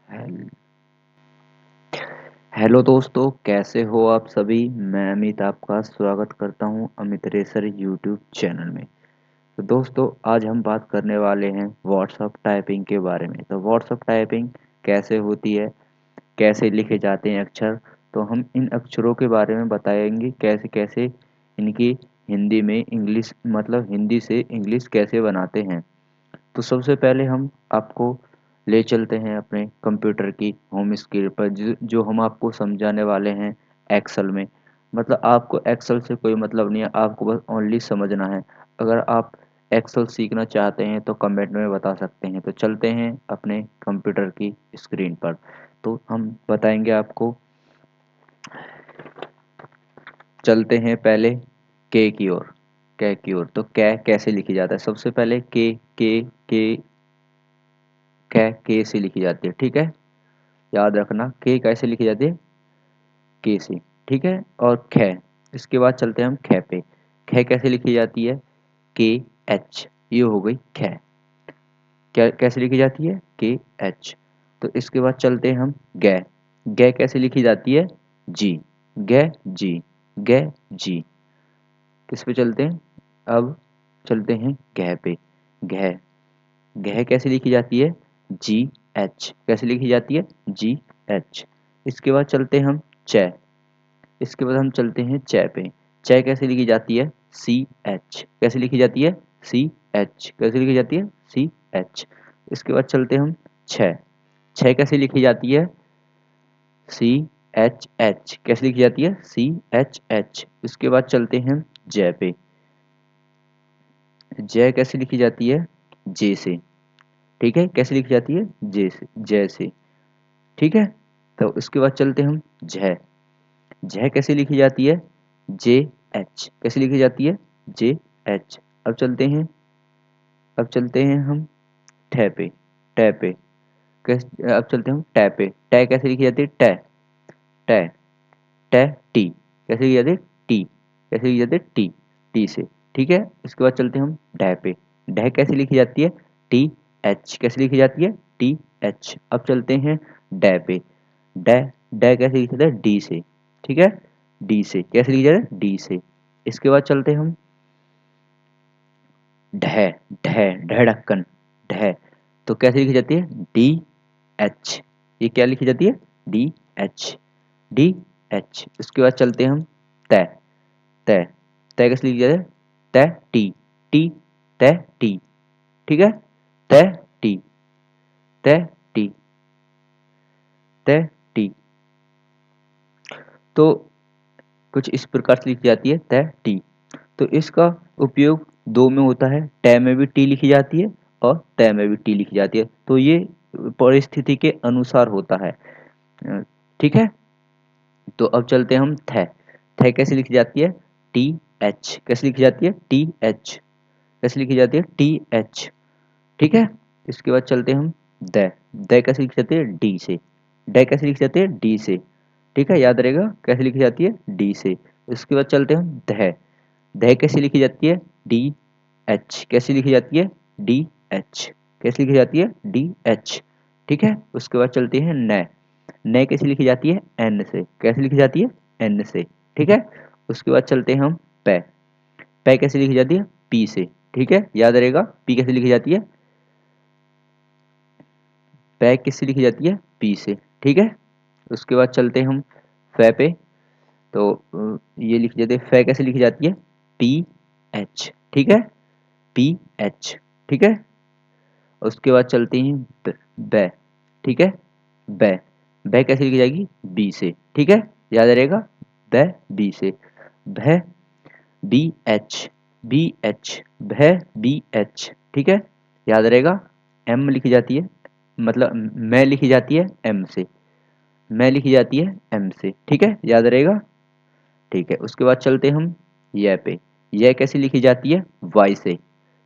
Hello- hello दोस्तों, कैसे हो आप सभी। मैं अमित आपका स्वागत करता हूं अमित रेसर यूट्यूब चैनल में। तो दोस्तों, आज हम बात करने वाले हैं व्हाट्सअप टाइपिंग के बारे में। तो व्हाट्सअप टाइपिंग कैसे होती है, कैसे लिखे जाते हैं अक्षर। तो हम इन अक्षरों के बारे में बताएंगे, कैसे कैसे इनकी हिंदी में इंग्लिश मतलब हिंदी से इंग्लिश कैसे बनाते हैं। तो सबसे पहले हम आपको ले चलते हैं अपने कंप्यूटर की होम स्क्रीन पर, जो हम आपको समझाने वाले हैं एक्सेल में। मतलब आपको एक्सेल से कोई मतलब नहीं है, आपको बस ओनली समझना है। अगर आप एक्सेल सीखना चाहते हैं तो कमेंट में बता सकते हैं। तो चलते हैं अपने कंप्यूटर की स्क्रीन पर, तो हम बताएंगे आपको। चलते हैं पहले के की ओर। कै की ओर तो कै कैसे लिखी जाता है। सबसे पहले के के से लिखी जाती है, ठीक है। याद रखना के कैसे लिखी जाती है, के से, ठीक है। और ख, इसके बाद चलते हैं हम ख पे। ख कैसे लिखी जाती है, के एच। ये हो गई ख। क्या कैसे लिखी जाती है, के एच। तो इसके बाद चलते हैं हम ग। ग कैसे लिखी जाती है, जी। ग जी, ग जी। किस पे चलते हैं, अब चलते हैं घ पे। घ, घ कैसे लिखी जाती है, जी एच। कैसे लिखी जाती है, जी एच। इसके बाद चलते हैं हम च। इसके बाद हम चलते हैं च पे। च कैसे लिखी जाती है, सी एच। कैसे लिखी जाती है, सी एच। कैसे लिखी जाती है, सी एच। इसके बाद चलते हैं हम छ। छ कैसे लिखी जाती है, सी एच एच। कैसे लिखी जाती है, सी एच एच। इसके बाद चलते हैं जय पे। जय कैसे लिखी जाती है, जे से, ठीक है। कैसे लिखी जाती है, जे से, जय से, ठीक है। तो इसके बाद चलते हैं हम झ। झ कैसे लिखी जाती है, जे एच। कैसे लिखी जाती है, जे एच। अब चलते हैं, अब चलते हैं हम ठ पे। ट पे अब चलते हैं हम ट पे। ट कैसे लिखी जाती है, ट। ट, ट टी। कैसे लिखी जाती है, टी। कैसे लिखी जाती है, टी। टी से, ठीक है। इसके बाद चलते हैं हम ढ पे। ढ कैसे लिखी जाती है, टी एच। कैसे लिखी जाती है, टी एच। अब चलते हैं ड पे। ड, ड कैसे लिखा जाता है, डी से, ठीक है। डी से कैसे लिखा जाता है, डी से। इसके बाद चलते हैं हम ढ। ढ, ढक्कन, ढ। तो कैसे लिखी जाती है, डी एच। ये क्या लिखी जाती है, डी एच, डी एच। इसके बाद चलते हैं हम त। त, त कैसे लिखी जाती है, त टी। टी, त टी, ठीक है। त टी, त टी, त टी। तो कुछ इस प्रकार से लिखी जाती है त टी। तो इसका उपयोग दो में होता है, ट में भी टी लिखी जाती है और त में भी टी लिखी जाती है। तो ये परिस्थिति के अनुसार होता है, ठीक है। तो अब चलते हैं हम थ। थ कैसे लिखी जाती है, टी एच। कैसे लिखी जाती है, टी एच। कैसे लिखी जाती है, टी एच, ठीक है। इसके बाद चलते हैं हम द। द कैसे लिखी जाती है, डी से। ड कैसे लिखी जाती है, डी से, ठीक है। याद रहेगा कैसे लिखी जाती है, डी से। इसके बाद चलते हैं हम ध। ध कैसे लिखी जाती है, डी एच। कैसे लिखी जाती है, डी एच। कैसे लिखी जाती है, डी एच, ठीक है। उसके बाद चलते हैं न। न कैसे लिखी जाती है, एन से। कैसे लिखी जाती है, एन से, ठीक है। उसके बाद चलते हैं हम प। प कैसे लिखी जाती है, पी से, ठीक है। याद रहेगा पी कैसे लिखी जाती है, प किससे लिखी जाती है, पी से, ठीक है। उसके बाद चलते हैं हम फ पे। तो ये लिखी जाती है, फ कैसे लिखी जाती है, पी एच, ठीक है। पी एच, ठीक है। उसके बाद चलते हैं ब, ठीक है। ब, ब कैसे लिखी जाएगी, बी से, ठीक है। याद रहेगा ब बी से। भ, बी एच, बी एच, भ बी एच, ठीक है। याद रहेगा एम लिखी जाती है, मतलब मैं लिखी जाती है एम से। मैं लिखी जाती है एम से, ठीक है। याद रहेगा, ठीक है। उसके बाद चलते हम यह पे। यह कैसे लिखी जाती है, वाई से।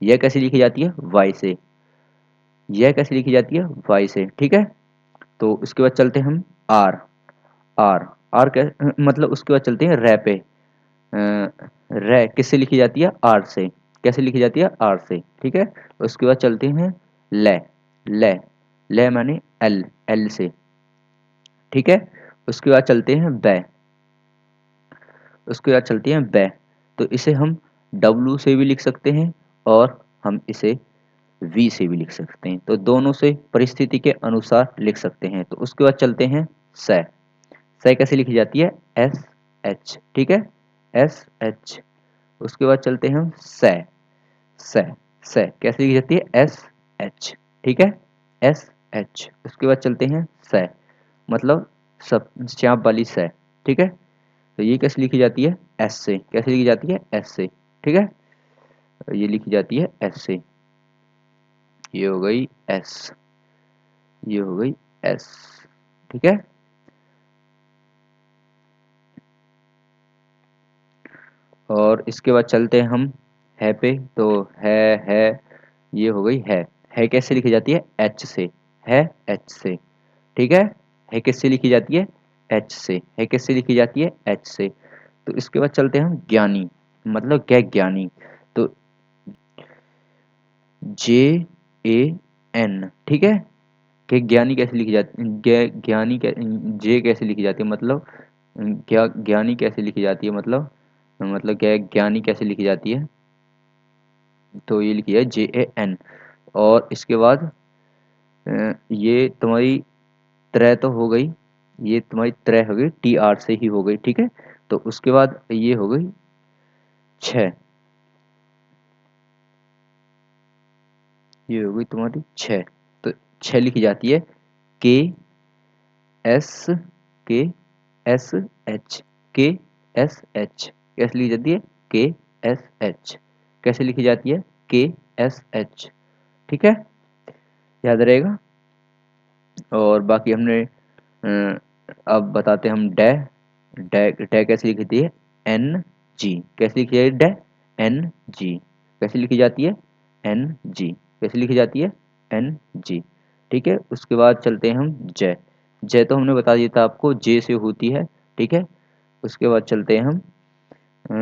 यह कैसे लिखी जाती है, वाई से। यह कैसे लिखी जाती है, वाई से, ठीक है। तो उसके बाद चलते हम आर। आर, आर मतलब उसके बाद चलते हैं रै पे। रै किससे लिखी जाती है, आर से। कैसे लिखी जाती है, आर से, ठीक है। उसके बाद चलते हैं ले। ले, ले माने एल, एल से, ठीक है। उसके बाद चलते हैं बै, उसके बाद चलती हैं बै। तो इसे हम डब्लू से भी लिख सकते हैं और हम इसे वी से भी लिख सकते हैं, तो दोनों से परिस्थिति के अनुसार लिख सकते हैं। तो उसके बाद चलते हैं सै। सै कैसे लिखी जाती है? एस एच, ठीक है, एस एच। उसके बाद चलते हैं हम सै। सै, सै कैसे लिखी जाती है? एस एच, ठीक है, एस एच। उसके बाद चलते हैं सै, मतलब सब चाप वाली सै, ठीक है। तो ये कैसे लिखी जाती है? एस से। कैसे लिखी जाती है? एस से, ठीक है। ये लिखी जाती है एस से। ये हो गई एस, ये हो गई एस, ठीक है। और इसके बाद चलते हैं हम है पे। तो है, ये हो गई है कैसे लिखी जाती है? एच से, है एच से, ठीक है किससे लिखी जाती है? एच से। है किससे लिखी जाती है? एच से। तो इसके बाद चलते हैं हम ज्ञानी, मतलब क्या? ज्ञानी। तो जे ए एन, ठीक है। कि ज्ञानी कैसे लिखी जाती है? ज्ञानी जे कैसे लिखी जाती है, मतलब क्या? ज्ञानी कैसे लिखी जाती है, मतलब क्या है? ज्ञानी कैसे लिखी जाती है? तो ये लिखी है जे ए एन। और इसके बाद ये तुम्हारी त्रय तो हो गई, ये तुम्हारी त्रय हो गई, टी आर से ही हो गई, ठीक है। तो उसके बाद ये हो गई छ, ये हो गई तुम्हारी छ। तो छ लिखी जाती है के एस, के एस एच, के एस एच। कैसे लिखी जाती है? के एस एच। कैसे लिखी जाती है? के एस एच, ठीक है, याद रहेगा। और बाकी हमने अब बताते हैं हम डै। डै कैसे लिखी है? N G. कैसे लिखी है डै? N G. कैसे लिखी जाती है? N G. कैसे लिखी जाती है? एन जी, ठीक है। उसके बाद चलते हैं हम जय। जय तो हमने बता दिया था आपको, जे से होती है, ठीक है। उसके बाद चलते हैं हम अ,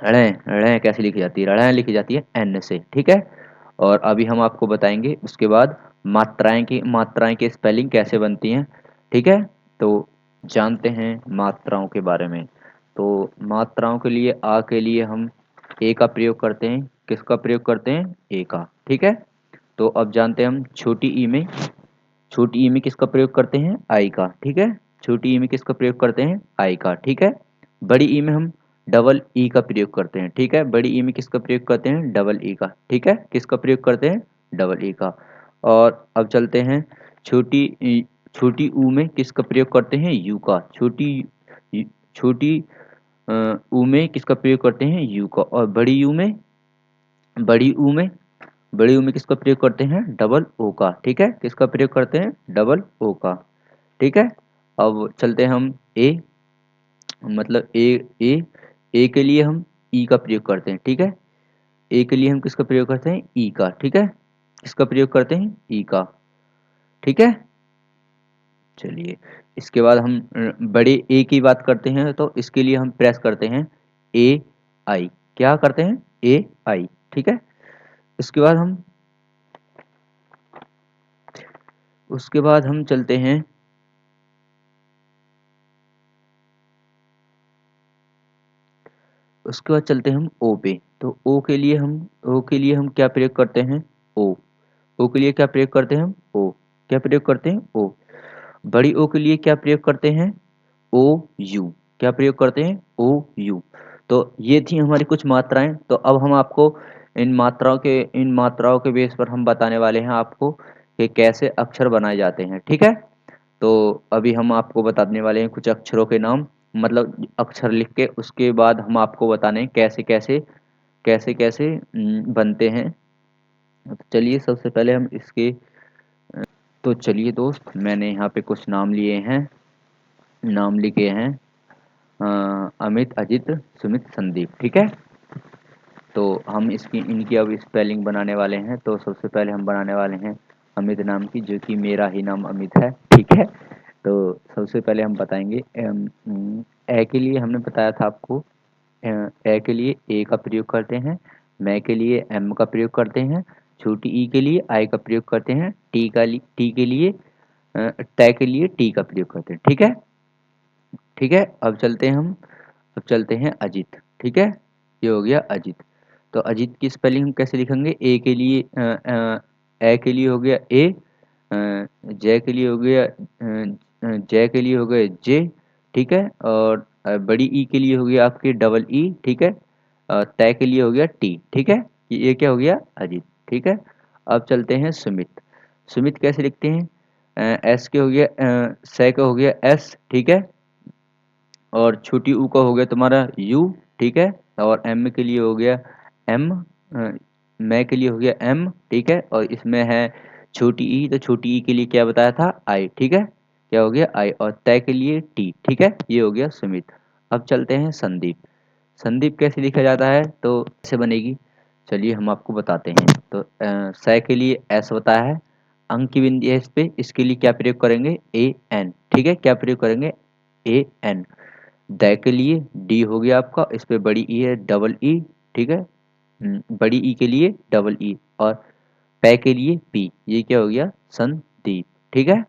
ऋण। ऋण कैसे लिखी जाती है? ऋण लिखी जाती है एन से, ठीक है। और अभी हम आपको बताएंगे उसके बाद मात्राएं की स्पेलिंग कैसे बनती हैं, ठीक है। तो जानते हैं मात्राओं के बारे में। तो मात्राओं के लिए आ के लिए हम ए का प्रयोग करते हैं। किसका प्रयोग करते हैं? ए का, ठीक है। तो अब जानते हैं हम छोटी ई में, छोटी ई में किसका प्रयोग करते हैं? आई का, ठीक है। छोटी ई में किसका प्रयोग करते हैं? आई का, ठीक है। बड़ी ई में हम डबल ई का प्रयोग करते हैं, ठीक है। बड़ी ई में किसका प्रयोग करते हैं? डबल ई का, ठीक है। किसका प्रयोग करते हैं? डबल ई का। और अब चलते हैं छोटी छोटी ऊ में किसका प्रयोग करते हैं? यू का। छोटी ऊ में किसका प्रयोग करते हैं? यू का। और बड़ी ऊ में बड़ी ऊ में किसका प्रयोग करते हैं? डबल ओ का, ठीक है। किसका प्रयोग करते हैं? डबल ओ का, ठीक है। अब चलते हैं हम ए, मतलब ए के लिए हम ई का प्रयोग करते हैं, ठीक है। ए के लिए हम किसका प्रयोग करते हैं? ई का, ठीक है। किसका प्रयोग करते हैं? ई का, ठीक है। चलिए, इसके बाद हम बड़े ए की बात करते हैं, तो इसके लिए हम प्रेस करते हैं ए आई। क्या करते हैं? ए आई, ठीक है। उसके बाद हम चलते हैं हम ओ पे। तो ओ के लिए हम क्या प्रयोग करते हैं? ओ के लिए क्या प्रयोग करते हैं हम? ओ। क्या प्रयोग करते हैं? ओ। बड़ी ओ के लिए क्या प्रयोग करते हैं? ओ यू। क्या प्रयोग करते हैं? ओ यू। तो ये थी हमारी कुछ मात्राएं। तो अब हम आपको इन मात्राओं के बेस पर हम बताने वाले हैं आपको कि कैसे अक्षर बनाए जाते हैं, ठीक है। तो अभी हम आपको बताने वाले हैं कुछ अक्षरों के नाम, मतलब अक्षर लिख के उसके बाद हम आपको बताने हैं कैसे कैसे बनते हैं। तो चलिए, सबसे पहले हम इसके तो चलिए दोस्त, मैंने यहाँ पे कुछ नाम लिए हैं, नाम लिखे हैं अमित, अजित, सुमित, संदीप, ठीक है। तो हम इनकी अब स्पेलिंग बनाने वाले हैं। तो सबसे पहले हम बनाने वाले हैं अमित नाम की, जो कि मेरा ही नाम अमित है, ठीक है। तो सबसे पहले हम बताएंगे ए के लिए हमने बताया था आपको, ए के लिए ए का प्रयोग करते हैं, मैं के लिए एम का प्रयोग करते हैं, छोटी ई के लिए आई का प्रयोग करते हैं, टी के लिए तय के लिए टी का प्रयोग करते हैं। ठीक है, ठीक है। अब चलते हैं अजित। ठीक है, ये हो गया अजित। तो अजित की स्पेलिंग हम कैसे लिखेंगे? ए के लिए ए के लिए हो गया ए, जय के लिए हो गया जय के लिए हो गया जे। ठीक है, और बड़ी ई के लिए हो गया आपके डबल ई। ठीक है, तय के लिए हो गया टी। ठीक है, ये क्या हो गया? अजित। ठीक है, अब चलते हैं सुमित। सुमित कैसे लिखते हैं? एस के हो गया सै का हो गया एस। ठीक है, और छोटी ऊ का हो गया तुम्हारा यू। ठीक है, और एम के लिए हो गया एम, मैं के लिए हो गया एम। ठीक है, और इसमें है छोटी ई, तो छोटी ई के लिए क्या बताया था? आई। ठीक है, क्या हो गया? आई, और तय के लिए टी। ठीक है, ये हो गया सुमित। अब चलते हैं संदीप। संदीप कैसे लिखा जाता है? तो कैसे बनेगी, चलिए हम आपको बताते हैं। तो सै के लिए एस बताया है, अंक की बिंदी है इस पे, इसके लिए क्या प्रयोग करेंगे? A N. ठीक है, क्या प्रयोग करेंगे? A N. दै के लिए डी हो गया आपका, इस पे बड़ी ई है डबल ई। ठीक है, बड़ी ई के लिए डबल ई, और पै के लिए पी। ये क्या हो गया? संदीप। ठीक है,